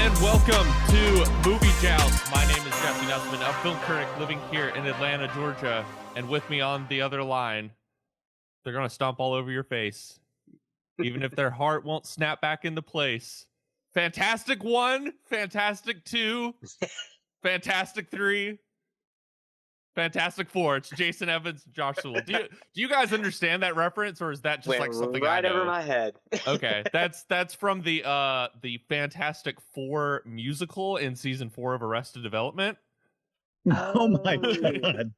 And welcome to Movie Joust. My name is Jesse Nussman, a film critic living here in Atlanta, Georgia. And with me on the other line, they're going to stomp all over your face, even if their heart won't snap back into place. Fantastic 1, Fantastic 2, Fantastic 3, Fantastic 4. It's Jason Evans, Josh Sewell. Do you guys understand that reference, or is that just Went like something right I know? over my head? Okay, that's from the Fantastic Four musical in season 4 of Arrested Development. Oh my God.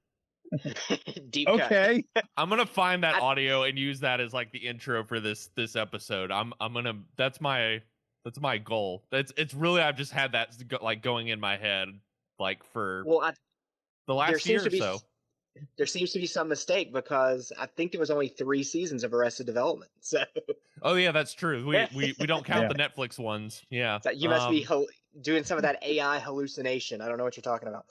Deep Okay. I'm gonna find that audio and use that as like the intro for this episode. I'm gonna that's my goal. It's really, I've just had that like going in my head like for the last year or so. There seems to be some mistake because I think there was only 3 seasons of Arrested Development. So Oh yeah, that's true. We don't count the Netflix ones. Yeah. So you must be doing some of that AI hallucination. I don't know what you're talking about.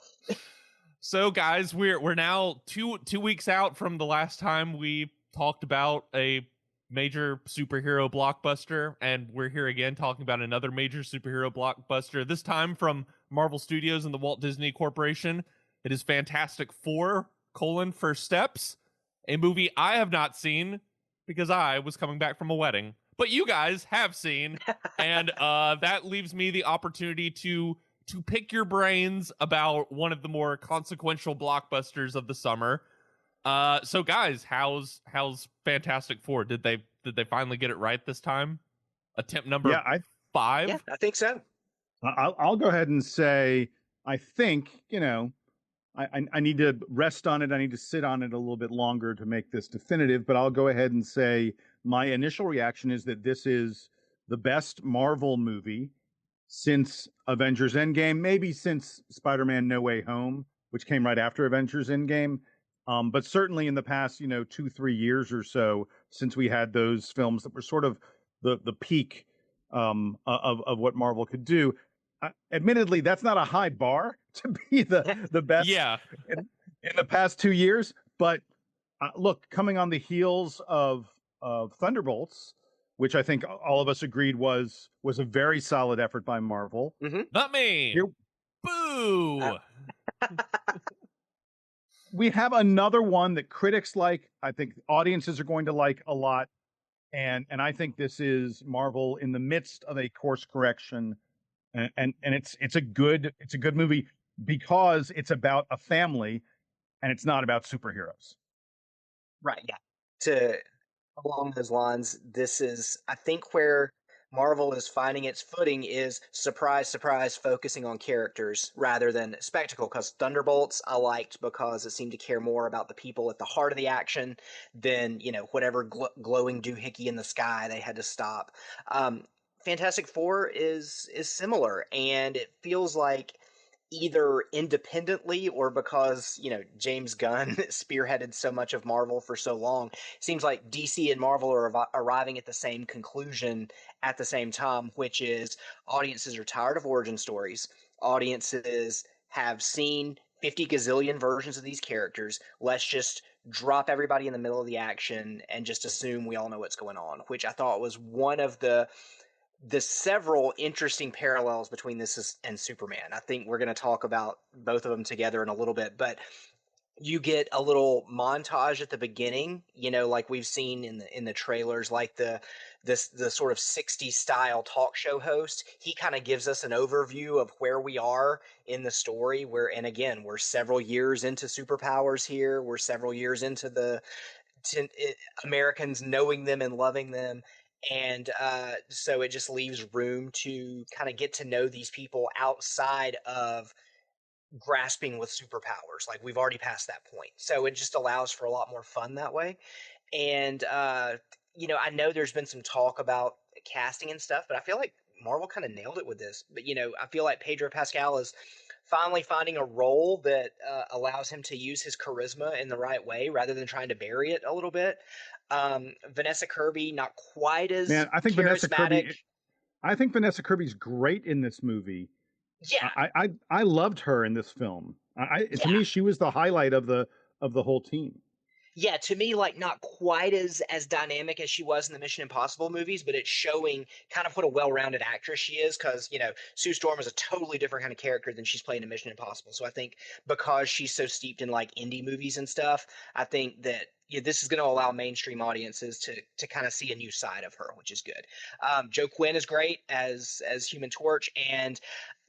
So guys, we're now two weeks out from the last time we talked about a major superhero blockbuster, and we're here again talking about another major superhero blockbuster, this time from Marvel Studios and the Walt Disney Corporation. It is Fantastic Four: First Steps, a movie I have not seen because I was coming back from a wedding, but you guys have seen, and that leaves me the opportunity to pick your brains about one of the more consequential blockbusters of the summer. So guys, how's Fantastic Four? Did they finally get it right this time? Attempt number 5? Yeah, I think so. I'll go ahead and say, I think, I need to rest on it. I need to sit on it a little bit longer to make this definitive, but I'll go ahead and say my initial reaction is that this is the best Marvel movie since Avengers Endgame, maybe since Spider-Man No Way Home, which came right after Avengers Endgame. But certainly in the past, 2-3 years or so, since we had those films that were sort of the peak of what Marvel could do. Admittedly, that's not a high bar to be the best in the past 2 years. But look, coming on the heels of Thunderbolts, which I think all of us agreed was a very solid effort by Marvel. Mm-hmm. Not me. Boo. We have another one that critics like. I think audiences are going to like a lot, and I think this is Marvel in the midst of a course correction, and it's a good movie because it's about a family, and it's not about superheroes. Right. Yeah. Along those lines, this is, I think, where Marvel is finding its footing is surprise, focusing on characters rather than spectacle. Because Thunderbolts I liked because it seemed to care more about the people at the heart of the action than whatever glowing doohickey in the sky they had to stop. Fantastic Four is similar, and it feels like either independently or because James Gunn spearheaded so much of Marvel for so long, it seems like DC and Marvel are arriving at the same conclusion at the same time, which is audiences are tired of origin stories. Audiences have seen 50 gazillion versions of these characters. Let's just drop everybody in the middle of the action and just assume we all know what's going on, which I thought was one of the several interesting parallels between this and Superman. I think we're going to talk about both of them together in a little bit, but you get a little montage at the beginning, like we've seen in the trailers, like the sort of 60s style talk show host. He kind of gives us an overview of where we are in the story, and again, we're several years into superpowers here. We're several years into Americans knowing them and loving them. And so it just leaves room to kind of get to know these people outside of grasping with superpowers. Like, we've already passed that point. So it just allows for a lot more fun that way. And, I know there's been some talk about casting and stuff, but I feel like Marvel kind of nailed it with this. But, I feel like Pedro Pascal is finally finding a role that allows him to use his charisma in the right way rather than trying to bury it a little bit. Vanessa Kirby, not quite as charismatic. I think Vanessa Kirby's great in this movie. Yeah, I loved her in this film. To me, she was the highlight of the whole team. Yeah, to me, like not quite as dynamic as she was in the Mission Impossible movies, but it's showing kind of what a well-rounded actress she is. Because Sue Storm is a totally different kind of character than she's playing in Mission Impossible. So I think because she's so steeped in like indie movies and stuff, I think that this is going to allow mainstream audiences to kind of see a new side of her, which is good. Joe Quinn is great as Human Torch, and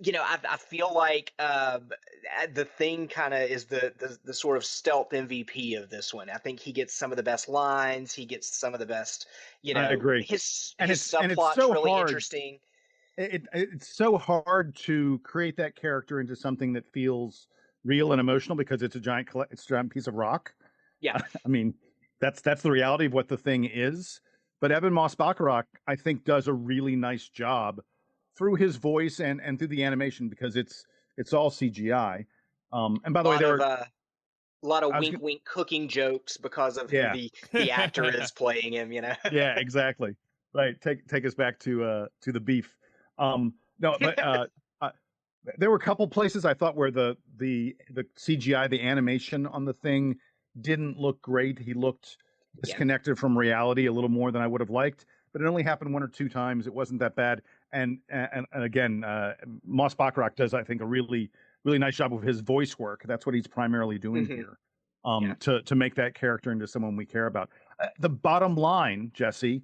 I feel like the Thing kind of is the sort of stealth MVP of this one. I think he gets some of the best lines. He gets some of the best, I agree. his subplot's so really hard. interesting. It's so hard to create that character into something that feels real and emotional because it's a giant piece of rock. Yeah, I mean, that's the reality of what the Thing is. But Evan Moss-Bachrach, I think, does a really nice job through his voice and through the animation because it's all CGI. And by the way, there are a lot of wink cooking jokes because of who the actor is playing him. Yeah, exactly. Right. Take us back to the beef. No, but there were a couple places I thought where the CGI, the animation on the Thing didn't look great. He looked disconnected from reality a little more than I would have liked, but it only happened one or two times. It wasn't that bad. And again, Moss-Bachrach does, I think, a really, really nice job of his voice work. That's what he's primarily doing here, to make that character into someone we care about. The bottom line, Jesse,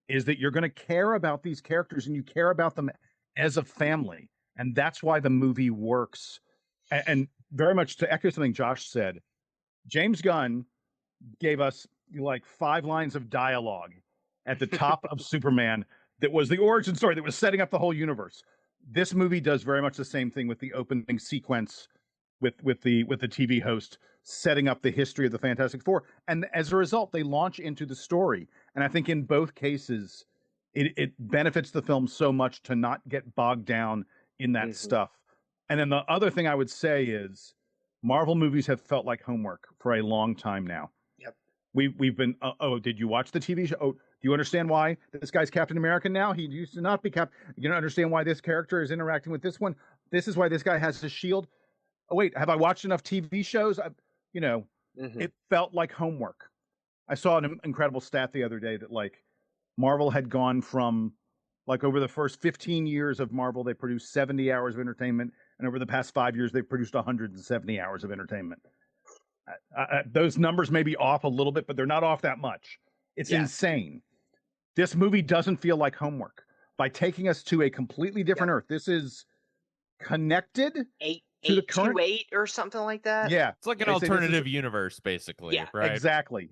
is that you're going to care about these characters and you care about them as a family. And that's why the movie works. And very much to echo something Josh said, James Gunn gave us like 5 lines of dialogue at the top of Superman that was the origin story that was setting up the whole universe. This movie does very much the same thing with the opening sequence with the TV host setting up the history of the Fantastic Four. And as a result, they launch into the story. And I think in both cases, it benefits the film so much to not get bogged down in that stuff. And then the other thing I would say is Marvel movies have felt like homework for a long time now. Yep. We've been, did you watch the TV show? Oh, do you understand why this guy's Captain America now? He used to not be Captain. You don't understand why this character is interacting with this one. This is why this guy has his shield. Oh, wait, have I watched enough TV shows? It felt like homework. I saw an incredible stat the other day that like Marvel had gone from like over the first 15 years of Marvel, they produced 70 hours of entertainment. And over the past 5 years, they've produced 170 hours of entertainment. Those numbers may be off a little bit, but they're not off that much. It's insane. This movie doesn't feel like homework. By taking us to a completely different Earth, this is connected to the current 8 or something like that. Yeah. It's like an alternative universe, basically. Yeah, right? Exactly.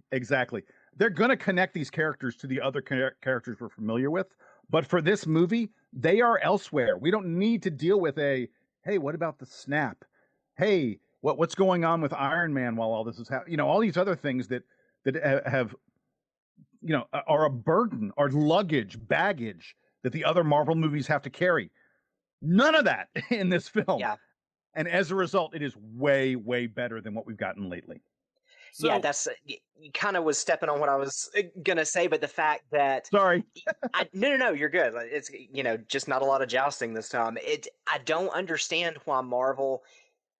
They're going to connect these characters to the other characters we're familiar with. But for this movie, they are elsewhere. We don't need to deal with hey, what about the snap? Hey, what's going on with Iron Man while all this is happening? All these other things that have, are a burden, are luggage, baggage that the other Marvel movies have to carry. None of that in this film. Yeah. And as a result, it is way, way better than what we've gotten lately. So, yeah, that's you kind of was stepping on what I was gonna say, but the fact that sorry, no, you're good. It's just not a lot of jousting this time. I don't understand why Marvel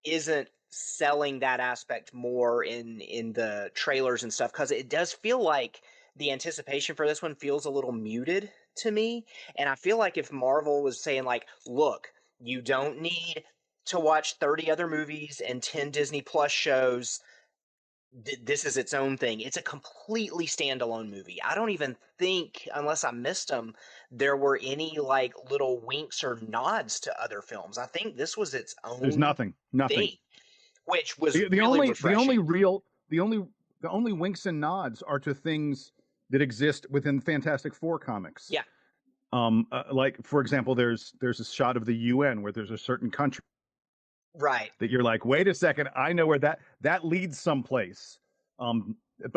isn't selling that aspect more in the trailers and stuff, because it does feel like the anticipation for this one feels a little muted to me, and I feel like if Marvel was saying like, look, you don't need to watch 30 other movies and 10 Disney Plus shows. This is its own thing. It's a completely standalone movie. I don't even think, unless I missed them, there were any like little winks or nods to other films. I think this was its own. There's nothing. Thing, which was the really refreshing. The only winks and nods are to things that exist within Fantastic Four comics. Yeah. Like for example, there's a shot of the UN where there's a certain country. Right. That you're like, wait a second, I know where that leads someplace. But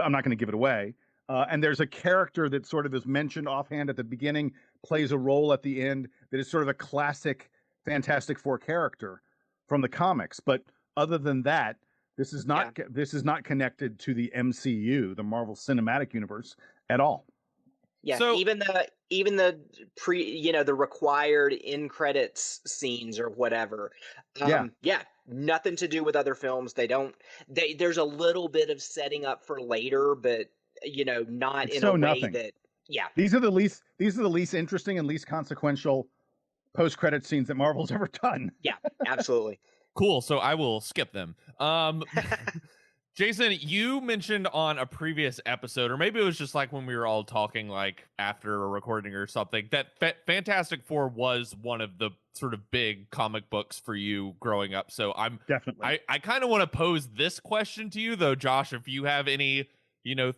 I'm not going to give it away. And there's a character that sort of is mentioned offhand at the beginning, plays a role at the end that is sort of a classic Fantastic Four character from the comics. But other than that, this is not connected to the MCU, the Marvel Cinematic Universe, at all. Yeah, so, even the the required in credits scenes or whatever. nothing to do with other films. There's a little bit of setting up for later, but not It's in so a way nothing. that, yeah. These are the least interesting and least consequential post-credit scenes that Marvel's ever done. Yeah, absolutely. Cool. So I will skip them. Jason, you mentioned on a previous episode, or maybe it was just like when we were all talking, like after a recording or something, that Fantastic Four was one of the sort of big comic books for you growing up. So Definitely. I kind of want to pose this question to you, though, Josh. If you have any,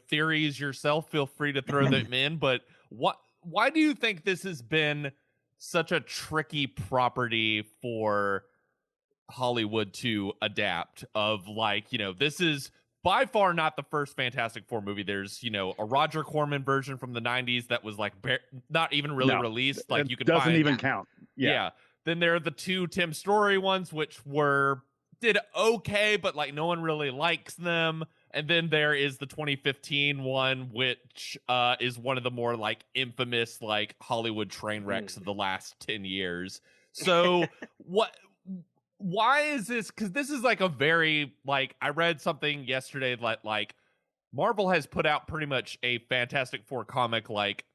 theories yourself, feel free to throw them in. But why do you think this has been such a tricky property for Hollywood to adapt? Of like, this is by far not the first Fantastic Four movie. There's, a Roger Corman version from the 90s that was like not even really released. Like, you can doesn't find, even count. Yeah. Then there are the two Tim Story ones, which did okay, but like no one really likes them. And then there is the 2015 one, which is one of the more like infamous like Hollywood train wrecks of the last 10 years. So why is this? Because this is like a very, like, I read something yesterday that like Marvel has put out pretty much a Fantastic Four comic like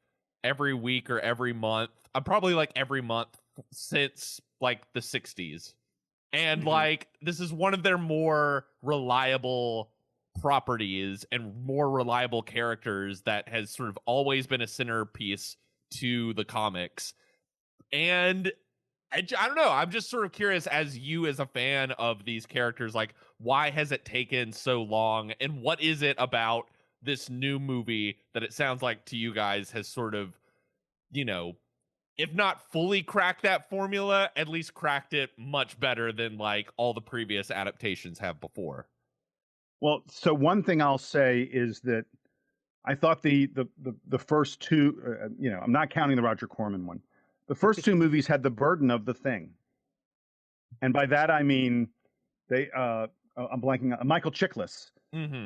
every week or every month. Probably like every month since like the 60s. And like, this is one of their more reliable properties and more reliable characters that has sort of always been a centerpiece to the comics. And I don't know. I'm just sort of curious, as you as a fan of these characters, like, why has it taken so long? And what is it about this new movie that it sounds like to you guys has sort of, if not fully cracked that formula, at least cracked it much better than like all the previous adaptations have before? Well, so one thing I'll say is that I thought the first two, I'm not counting the Roger Corman one. The first two movies had the burden of the Thing, and by that I mean I'm blanking. Michael Chiklis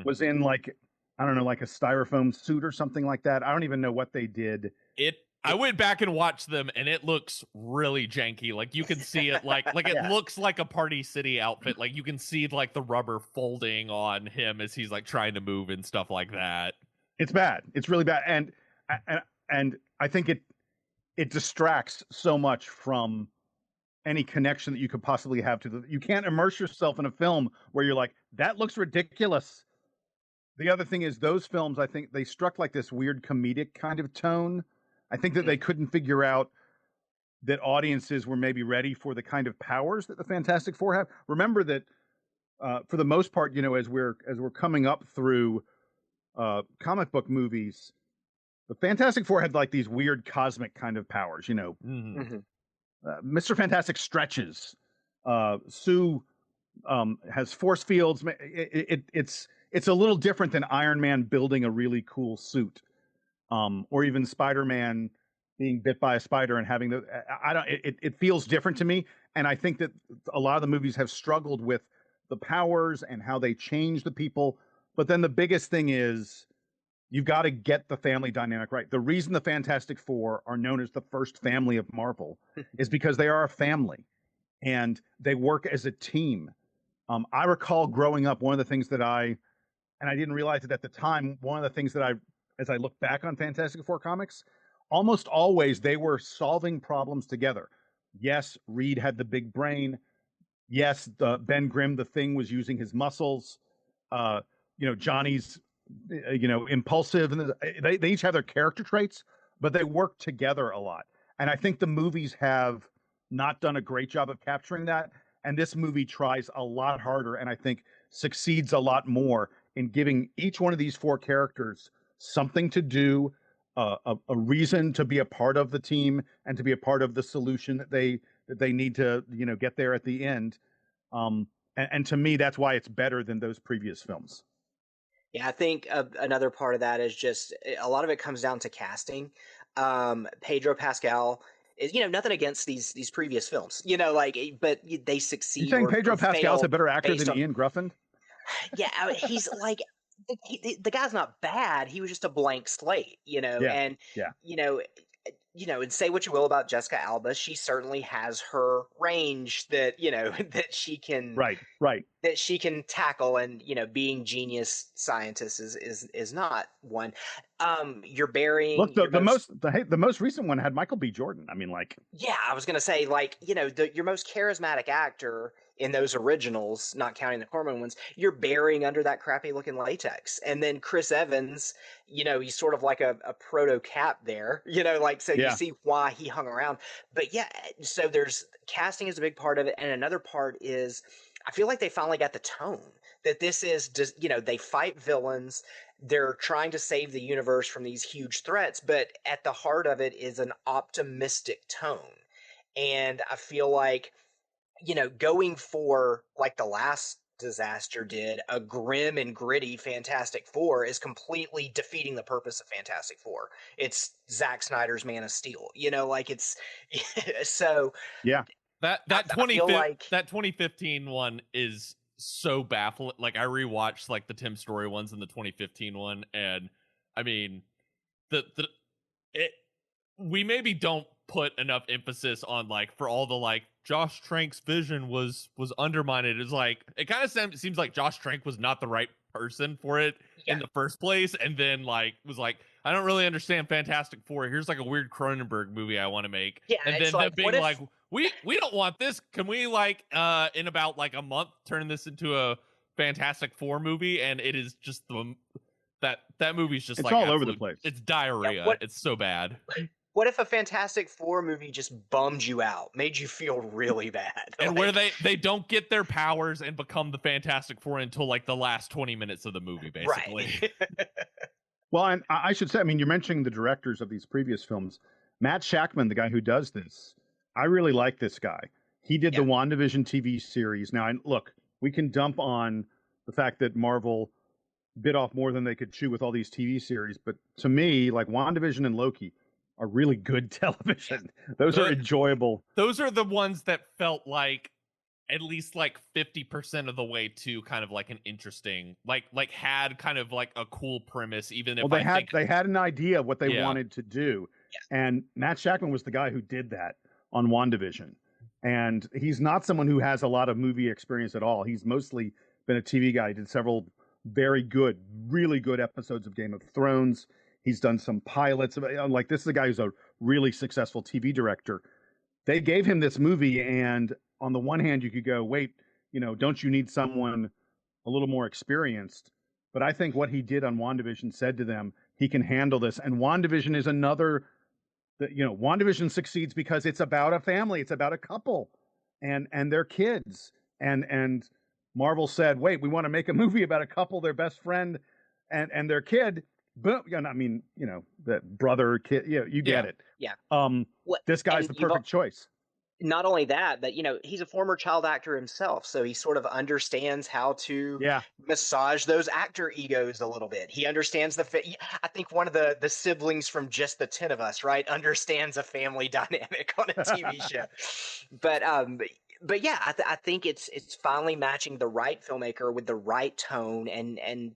was in like, I don't know, like a styrofoam suit or something like that. I don't even know what they did. I went back and watched them, and it looks really janky. Like, you can see it, like it looks like a Party City outfit. Like, you can see like the rubber folding on him as he's like trying to move and stuff like that. It's bad. It's really bad, and I think it distracts so much from any connection that you could possibly have to you can't immerse yourself in a film where you're like, that looks ridiculous. The other thing is, those films, I think they struck like this weird comedic kind of tone. I think that they couldn't figure out that audiences were maybe ready for the kind of powers that the Fantastic Four have. Remember that for the most part, as we're coming up through comic book movies, the Fantastic Four had like these weird cosmic kind of powers. Mr. Fantastic stretches. Sue has force fields. It's a little different than Iron Man building a really cool suit. Or even Spider-Man being bit by a spider and having it feels different to me. And I think that a lot of the movies have struggled with the powers and how they change the people. But then the biggest thing is, you've got to get the family dynamic right. The reason the Fantastic Four are known as the first family of Marvel is because they are a family and they work as a team. I recall growing up, one of the things that I didn't realize it at the time, one of the things that as I look back on Fantastic Four comics, almost always they were solving problems together. Yes, Reed had the big brain. Yes, Ben Grimm, the Thing, was using his muscles. Johnny's, impulsive, and they each have their character traits, but they work together a lot. And I think the movies have not done a great job of capturing that. And this movie tries a lot harder, and I think succeeds a lot more in giving each one of these four characters something to do, a reason to be a part of the team and to be a part of the solution that they need to get there at the end. And to me, that's why it's better than those previous films. Yeah, I think another part of that is just a lot of it comes down to casting. Pedro Pascal is, nothing against these previous films, but they succeed. You saying Pedro Pascal's a better actor than on... Ian Gruffin? Yeah, he's like, the guy's not bad. He was just a blank slate, and and say what you will about Jessica Alba, she certainly has her range that that Right, right. she can tackle, and being genius scientist is not one. You're burying Look, your most. the most recent one had Michael B. Jordan. I mean, like, Yeah, I was gonna say, like, your most charismatic actor in those originals, not counting the Corman ones, you're burying under that crappy looking latex. And then Chris Evans, he's sort of like a proto Cap there, like, so you yeah, see why he hung around. But yeah, so there's casting is a big part of it, and another part is I feel like they finally got the tone that this is just, they fight villains. They're trying to save the universe from these huge threats, but at the heart of it is an optimistic tone. And I feel like, going for like the last disaster did, a grim and gritty Fantastic Four is completely defeating the purpose of Fantastic Four. It's Zack Snyder's Man of Steel, like it's so yeah. I feel like that 2015 one is so baffling. Like I rewatched like the Tim Story ones and the 2015 one, and I mean we maybe don't put enough emphasis on like for all the like Josh Trank's vision was undermined. It's like it kind of seems like Josh Trank was not the right person for it in the first place, and then like was like, I don't really understand Fantastic Four. Here's like a weird Cronenberg movie I want to make. Yeah, and it's then like, them being like, we don't want this. Can we like in about like a month turn this into a Fantastic Four movie? And it is just that movie's just It's like all over the place. It's diarrhea. Yeah, it's so bad. What if a Fantastic Four movie just bummed you out, made you feel really bad? And where they don't get their powers and become the Fantastic Four until like the last 20 minutes of the movie, basically. Right. Well, and I should say, I mean, you're mentioning the directors of these previous films. Matt Shakman, the guy who does this, I really like this guy. He did the WandaVision TV series. Now, look, we can dump on the fact that Marvel bit off more than they could chew with all these TV series, but to me, like WandaVision and Loki are really good television. Those are enjoyable. Those are the ones that felt like at least like 50% of the way to kind of like an interesting, like had kind of like a cool premise, even if they had an idea of what they wanted to do. Yeah. And Matt Shakman was the guy who did that on WandaVision. And he's not someone who has a lot of movie experience at all. He's mostly been a TV guy. He did several very good, really good episodes of Game of Thrones. He's done some pilots. Like, this is a guy who's a really successful TV director. They gave him this movie, and on the one hand, you could go, wait, don't you need someone a little more experienced? But I think what he did on WandaVision said to them, he can handle this. And WandaVision is another, WandaVision succeeds because it's about a family. It's about a couple and their kids. And Marvel said, wait, we want to make a movie about a couple, their best friend and their kid. But I mean, that brother, kid, you get it. Yeah. This guy's the perfect choice. Not only that, but he's a former child actor himself, so he sort of understands how to massage those actor egos a little bit. He understands I think one of the siblings from Just the 10 of Us, right, understands a family dynamic on a TV show. But yeah, I think it's finally matching the right filmmaker with the right tone and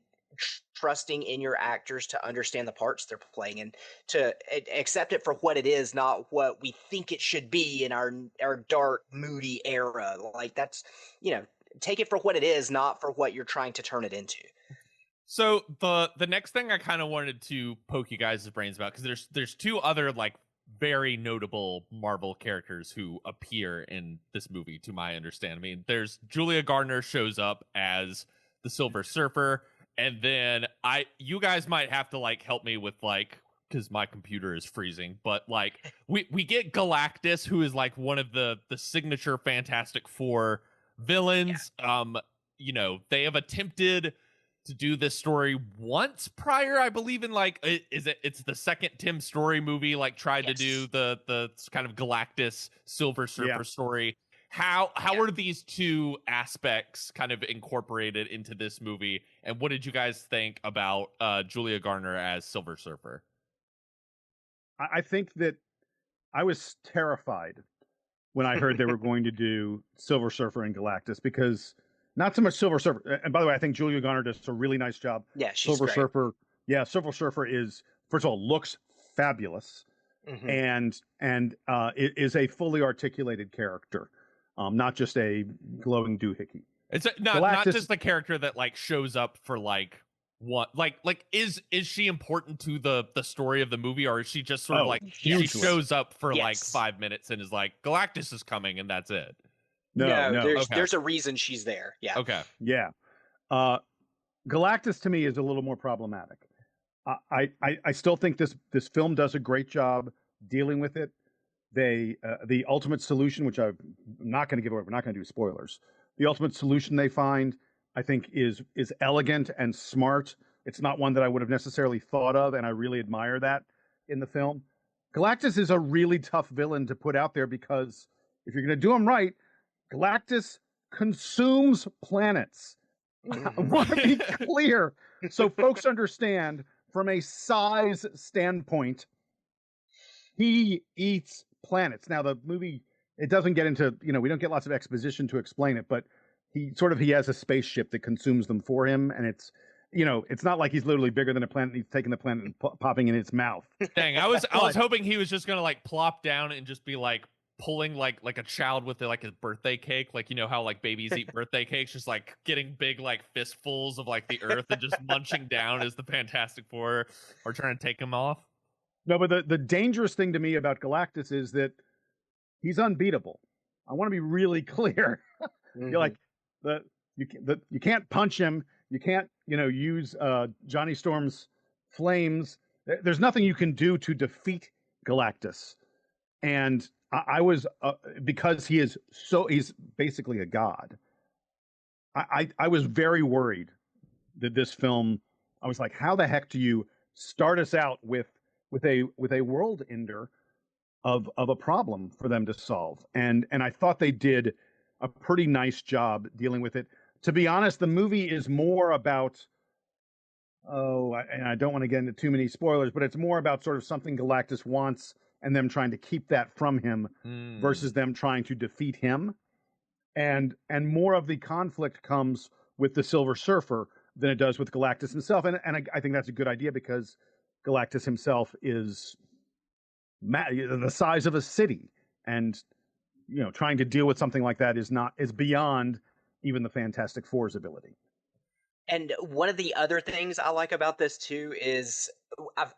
trusting in your actors to understand the parts they're playing and to accept it for what it is, not what we think it should be in our dark, moody era. Like, that's, take it for what it is, not for what you're trying to turn it into. So the next thing I kind of wanted to poke you guys' brains about, because there's two other like very notable Marvel characters who appear in this movie, to my understanding. I mean, there's Julia Gardner shows up as the Silver Surfer. And then you guys might have to like help me with like, because my computer is freezing, but like we get Galactus, who is like one of the signature Fantastic Four villains. They have attempted to do this story once prior, I believe, in like it's the second Tim Story movie, like tried to do the kind of Galactus Silver Surfer story. How are these two aspects kind of incorporated into this movie, and what did you guys think about Julia Garner as Silver Surfer? I think that I was terrified when I heard they were going to do Silver Surfer and Galactus, because not so much Silver Surfer. And by the way, I think Julia Garner does a really nice job. Yeah, she's Silver great. Surfer. Yeah, Silver Surfer is, first of all, looks fabulous. Hmm. and it is a fully articulated character, not just a glowing doohickey. It's not Galactus, just the character that like shows up for like what like is she important to the story of the movie, or is she just sort of oh, like she hugely. shows up for like Yes. 5 minutes and is like Galactus is coming and that's it? No, No, no, Okay. there's a reason she's there. Yeah. Okay. yeah. Uh, Galactus to me is a little more problematic. I still think this film does a great job dealing with it. They the ultimate solution, which I'm not going to give away, we're not going to do spoilers. The ultimate solution they find, I think, is elegant and smart. It's not one that I would have necessarily thought of, and I really admire that in the film. Galactus is a really tough villain to put out there because if you're going to do him right, Galactus consumes planets. I Mhm. want to be clear so folks understand from a size standpoint, he eats planets. Now, the movie, it doesn't get into, we don't get lots of exposition to explain it, but he has a spaceship that consumes them for him. And it's not like he's literally bigger than a planet. He's taking the planet and popping in its mouth. Dang, I was But hoping he was just gonna like plop down and just be like pulling like a child with like a birthday cake, like you know how like babies eat birthday cakes, just like getting big like fistfuls of like the earth and just munching down as the Fantastic Four are trying to take him off. no, but the dangerous thing to me about Galactus is that he's unbeatable. I want to be really clear. You're Mhm. like you can't punch him. You can't use Johnny Storm's flames. There's nothing you can do to defeat Galactus. And I was because he's basically a god. I was very worried that this film. I was like, how the heck do you start us out with a world ender of a problem for them to solve? And I thought they did a pretty nice job dealing with it. To be honest, the movie is more about and I don't want to get into too many spoilers, but it's more about sort of something Galactus wants and them trying to keep that from him versus them trying to defeat him. And more of the conflict comes with the Silver Surfer than it does with Galactus himself. And I think that's a good idea because Galactus himself is the size of a city, and trying to deal with something like that is beyond even the Fantastic Four's ability. And one of the other things I like about this too is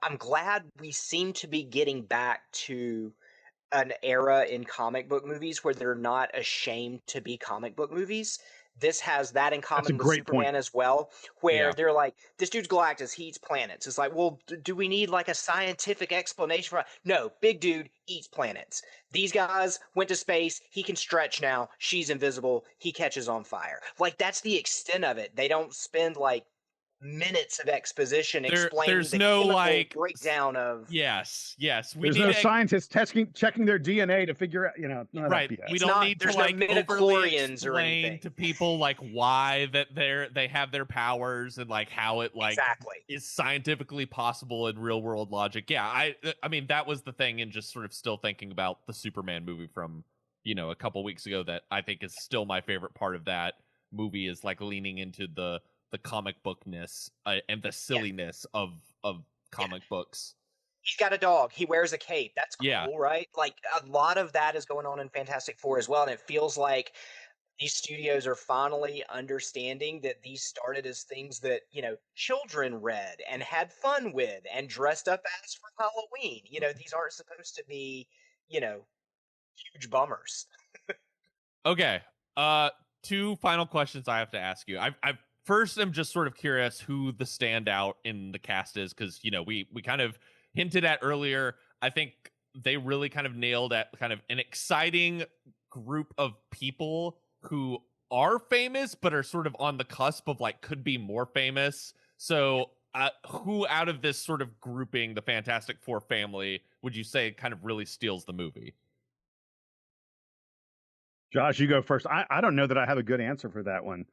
I'm glad we seem to be getting back to an era in comic book movies where they're not ashamed to be comic book movies. This has that in That's a common with great point. Superman as well, where Yeah. they're like, this dude's Galactus, he eats planets. It's like, well, do we need like a scientific explanation for it? No, big dude eats planets. These guys went to space, he can stretch now, she's invisible, he catches on fire. Like, that's the extent of it. They don't spend like minutes of exposition explaining There's the no chemical like breakdown of yes, we There's need no to scientists checking their DNA to figure out, none of that right. BS. We it's don't not need to there's no like overly midichlorians or explain anything. to people like why that they have their powers and like how it like Exactly. is scientifically possible in real world logic. Yeah, I mean that was the thing, and just sort of still thinking about the Superman movie from a couple weeks ago that I think is still my favorite part of that movie is like leaning into the comic bookness and the Yeah. silliness of comic books. He's got a dog. He wears a cape. That's Yeah. cool, right? Like a lot of that is going on in Fantastic Four as well, and it feels like these studios are finally understanding that these started as things that children read and had fun with and dressed up as for Halloween. These aren't supposed to be huge bummers. Okay. Two final questions I have to ask you. I first am just sort of curious who the standout in the cast is, because we kind of hinted at earlier. I think they really kind of nailed at kind of an exciting group of people who are famous but are sort of on the cusp of like could be more famous. So who out of this sort of grouping, the Fantastic Four family, would you say kind of really steals the movie? Josh, you go first. I don't know that I have a good answer for that one.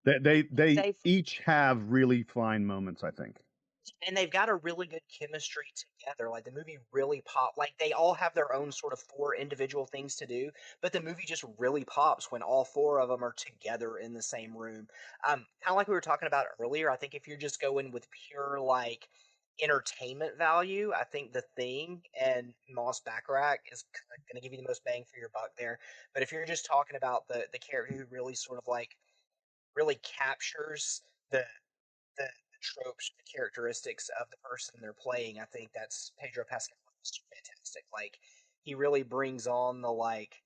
They They've each have really fine moments, I think. and they've got a really good chemistry together. Like the movie really pop. Like they all have their own sort of four individual things to do, but the movie just really pops when all four of them are together in the same room. Kind of like we were talking about earlier. I think if you're just going with pure like entertainment value, I think The Thing and Moss Baccarat is going to give you the most bang for your buck there. But if you're just talking about the character who really sort of like really captures the tropes, the characteristics of the person they're playing, I think that's Pedro Pascal. Is fantastic. Like he really brings on the like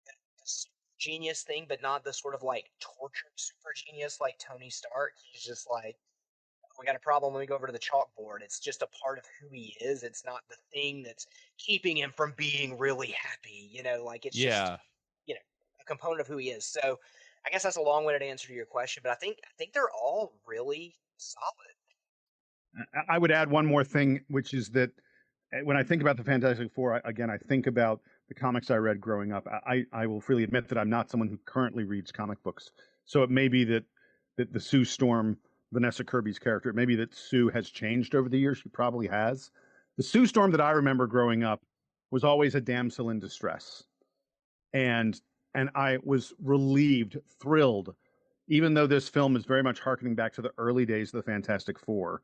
the super genius thing, but not the sort of like tortured super genius like Tony Stark. He's just like, we got a problem. Let me go over to the chalkboard. It's just a part of who he is. It's not the thing that's keeping him from being really happy. Like it's just Yeah. a component of who he is. So I guess that's a long-winded answer to your question, but I think they're all really solid. I would add one more thing, which is that when I think about the Fantastic Four, I think about the comics I read growing up. I will freely admit that I'm not someone who currently reads comic books. So it may be that the Sue Storm, Vanessa Kirby's character, it may be that Sue has changed over the years. She probably has. The Sue Storm that I remember growing up was always a damsel in distress. And I was relieved, thrilled, even though this film is very much harkening back to the early days of the Fantastic Four.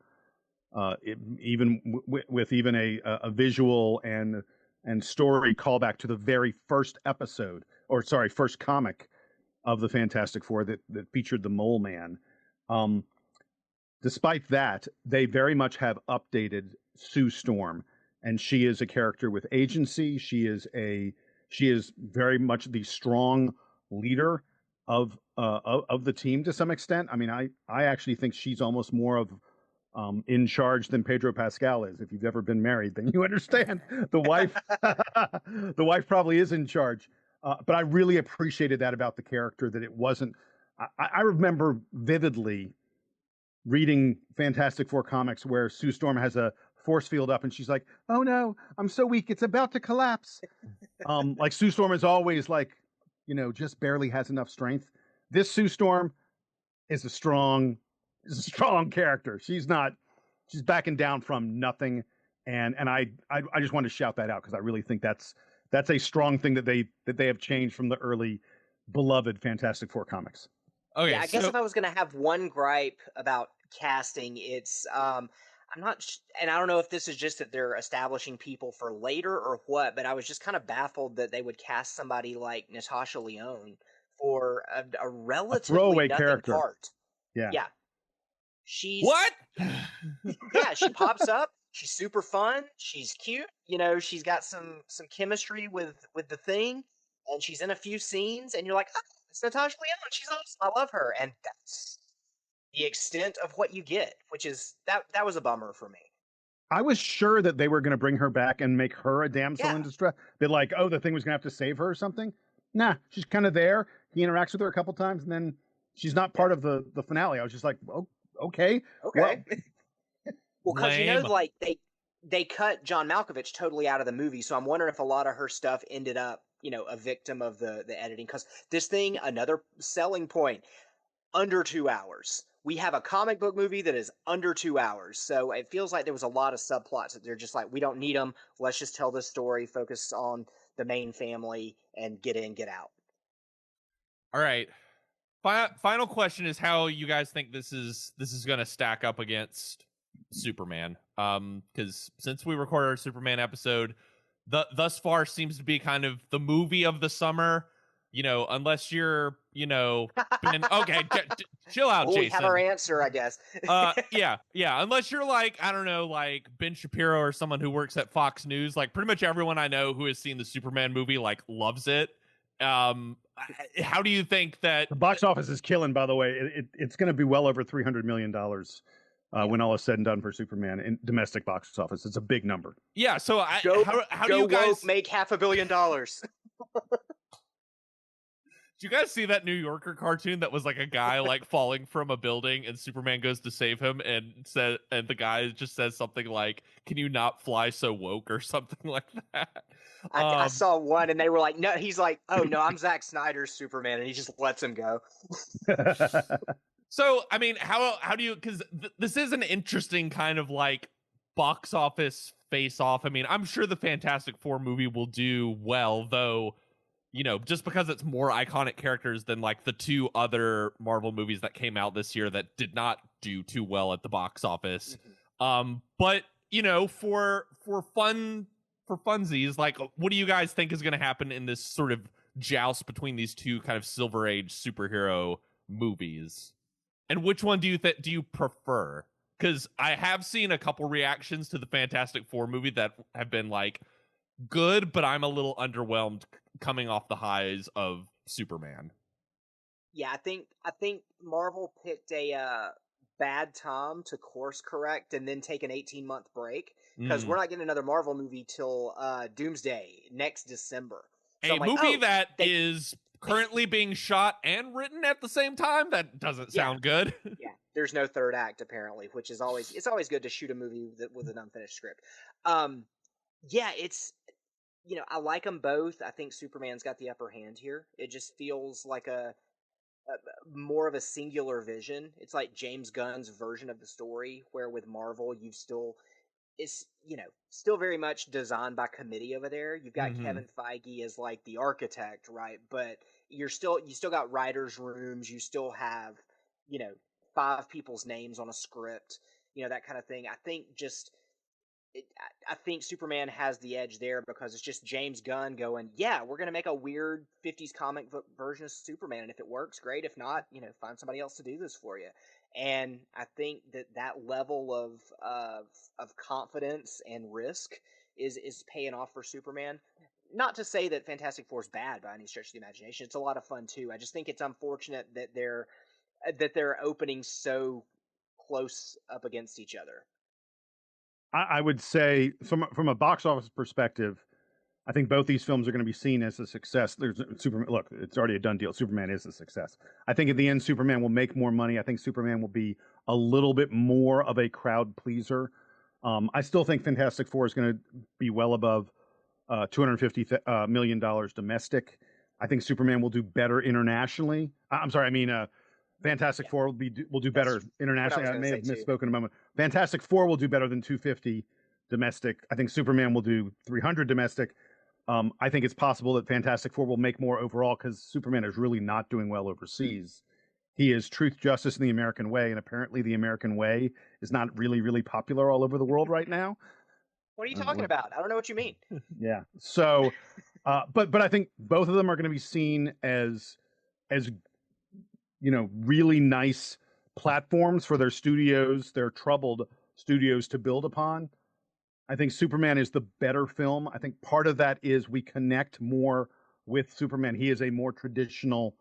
With even a visual and story callback to the very first episode, or sorry, first comic of the Fantastic Four that featured the Mole Man. Despite that, they very much have updated Sue Storm, and she is a character with agency. She is very much the strong leader of the team to some extent. I mean, I actually think she's almost more of in charge than Pedro Pascal is. If you've ever been married, then you understand the wife. The wife probably is in charge. But I really appreciated that about the character. That it wasn't. I remember vividly reading Fantastic Four comics where Sue Storm has a force field up and she's like, "Oh no, I'm so weak, it's about to collapse." Like Sue Storm is always like, just barely has enough strength. This Sue Storm is a strong character. She's backing down from nothing. And I just wanted to shout that out because I really think that's a strong thing that they have changed from the early beloved Fantastic Four comics. Okay, Yeah, I guess if I was going to have one gripe about casting, it's I'm not, and I don't know if this is just that they're establishing people for later or what, but I was just kind of baffled that they would cast somebody like Natasha Lyonne for a relatively throwaway nothing character. part. Yeah. She's what? Yeah, she pops up. She's super fun. She's cute. She's got some chemistry with the Thing, and she's in a few scenes, and you're like, oh, it's Natasha Lyonne. She's awesome. I love her, and that's the extent of what you get, which is that was a bummer for me. I was sure that they were going to bring her back and make her a damsel in Yeah. distress. They're like, oh, the Thing was going to have to save her or something. Nah, she's kind of there. He interacts with her a couple times, and then she's not part of the finale. I was just like, oh, okay. Okay. Well, because Lame. like they cut John Malkovich totally out of the movie, so I'm wondering if a lot of her stuff ended up, a victim of the editing. Because this thing, another selling point, under 2 hours. We have a comic book movie that is under 2 hours, so it feels like there was a lot of subplots that they're just like, we don't need them. Let's just tell this story, focus on the main family, and get in, get out. All right. Final question is how you guys think this is going to stack up against Superman. Because since we recorded our Superman episode, thus far seems to be kind of the movie of the summer. Unless you're, been, okay, chill out, Jason. We have our answer, I guess. Yeah. Unless you're like, I don't know, like Ben Shapiro or someone who works at Fox News. Like pretty much everyone I know who has seen the Superman movie like loves it. How do you think that the box office is killing? By the way, it's going to be well over $300 million when all is said and done for Superman in domestic box office. It's a big number. Yeah. So how do go you guys woke, make $500 million? Did you guys see that New Yorker cartoon that was like a guy like falling from a building and Superman goes to save him and the guy just says something like, "Can you not fly so woke?" or something like that? I saw one and they were like, no, he's like, oh no, I'm Zack Snyder's Superman, and he just lets him go. So, I mean, how do you, because this is an interesting kind of like box office face off. I mean, I'm sure the Fantastic Four movie will do well, though, just because it's more iconic characters than like the two other Marvel movies that came out this year that did not do too well at the box office. But you know, for funsies, like, what do you guys think is going to happen in this sort of joust between these two kind of Silver Age superhero movies? And which one do you prefer? Because I have seen a couple reactions to the Fantastic Four movie that have been like good, but I'm a little underwhelmed coming off the highs of Superman. Yeah, I think Marvel picked a bad time to course correct and then take an 18-month break, because we're not getting another Marvel movie till Doomsday next December. So A I'm like, movie oh, that is currently being shot and written at the same time. That doesn't sound good. Yeah, there's no third act apparently, which is it's always good to shoot a movie with an unfinished script. Yeah, it's, I like them both. I think Superman's got the upper hand here. It just feels like a more of a singular vision. It's like James Gunn's version of the story, where with Marvel it's still very much designed by committee over there. You've got Kevin Feige as like the architect, right? But you still got writers' rooms. You still have 5 people's names on a script, that kind of thing. I think Superman has the edge there because it's just James Gunn going, yeah, we're going to make a weird 50s comic book version of Superman. And if it works, great. If not, find somebody else to do this for you. And I think that level of confidence and risk is paying off for Superman. Not to say that Fantastic Four is bad by any stretch of the imagination. It's a lot of fun too. I just think it's unfortunate that they're opening so close up against each other. I would say from a box office perspective, I think both these films are going to be seen as a success. There's Superman. Look, it's already a done deal. Superman is a success. I think at the end, Superman will make more money. I think Superman will be a little bit more of a crowd pleaser. I still think Fantastic Four is going to be well above $250 million domestic. I think Superman will do better internationally. I'm sorry. I mean, Fantastic Four will do better internationally. I may have misspoken a moment. Fantastic Four will do better than 250 domestic. I think Superman will do 300 domestic. I think it's possible that Fantastic Four will make more overall because Superman is really not doing well overseas. He is truth, justice, and the American way, and apparently the American way is not really, really popular all over the world right now. What are you talking about? I don't know what you mean. Yeah. So, but I think both of them are going to be seen as really nice platforms for their studios, their troubled studios to build upon. I think Superman is the better film. I think part of that is we connect more with Superman. He is a more traditional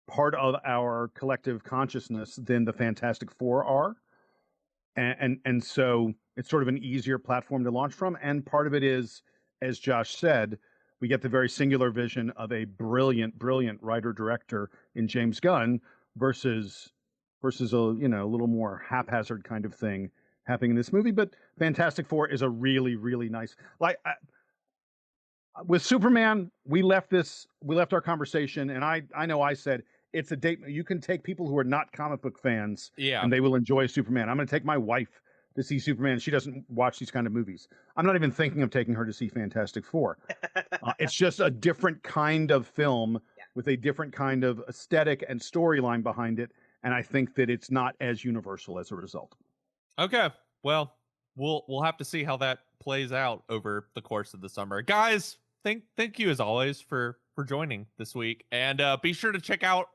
part of our collective consciousness than the Fantastic Four are. And so it's sort of an easier platform to launch from. And part of it is, as Josh said, we get the very singular vision of a brilliant, brilliant writer-director in James Gunn versus a little more haphazard kind of thing happening in this movie. But Fantastic Four is a really, really nice. With Superman, we left our conversation, and I know I said it's a date. You can take people who are not comic book fans, and they will enjoy Superman. I'm going to take my wife to see Superman. She doesn't watch these kind of movies. I'm not even thinking of taking her to see Fantastic Four. It's just a different kind of film with a different kind of aesthetic and storyline behind it, and I think that it's not as universal as a result. Okay, well, we'll have to see how that plays out over the course of the summer, guys. Thank you as always for joining this week, and be sure to check out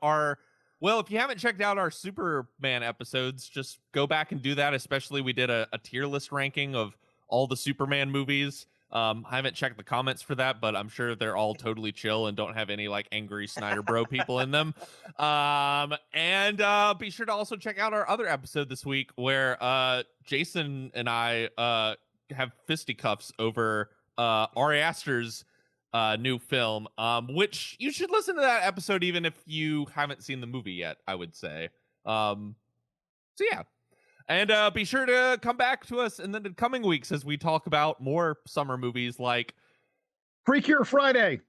if you haven't checked out our Superman episodes, just go back and do that. Especially we did a tier list ranking of all the Superman movies. I haven't checked the comments for that, but I'm sure they're all totally chill and don't have any like angry Snyder bro people in them. And be sure to also check out our other episode this week where Jason and I have fisticuffs over Ari Aster's new film, which you should listen to that episode even if you haven't seen the movie yet, I would say. So yeah. And be sure to come back to us in the coming weeks as we talk about more summer movies like Freakier Friday.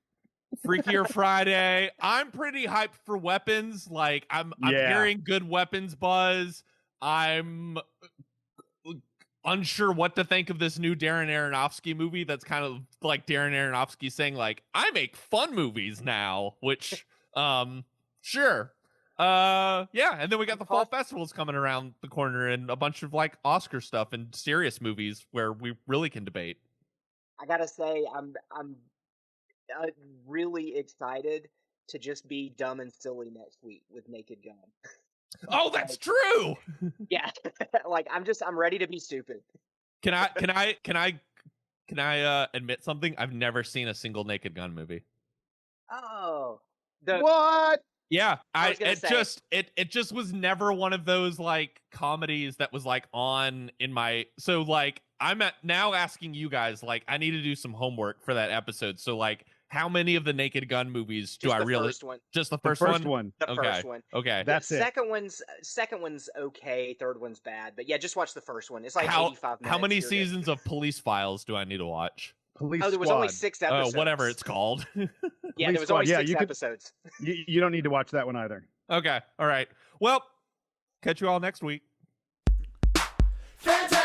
I'm pretty hyped for Weapons. Like I'm hearing good Weapons buzz. I'm unsure what to think of this new Darren Aronofsky movie that's kind of like Darren Aronofsky saying like, I make fun movies now, which sure. Yeah, and then we got the fall festivals coming around the corner and a bunch of like Oscar stuff and serious movies where we really can debate. I gotta say, I'm really excited to just be dumb and silly next week with Naked Gun. Oh, that's true. Yeah, like I'm ready to be stupid. Can I admit something? I've never seen a single Naked Gun movie. Oh, What? Yeah, it just was never one of those like comedies that was like on in my, so like I'm now asking you guys, like I need to do some homework for that episode. So like how many of the Naked Gun movies do I really first one. Just the The first first one? one. The first one. Okay. That's it. Second one's okay, third one's bad, but yeah, just watch the first one. It's like how 85 minutes. how many seasons of Police Files do I need to watch? Police there was Squad. only 6 episodes. Whatever it's called. Yeah, Police there was only Squad. 6 you episodes. You don't need to watch that one either. Okay. All right. Well, catch you all next week. Fantastic.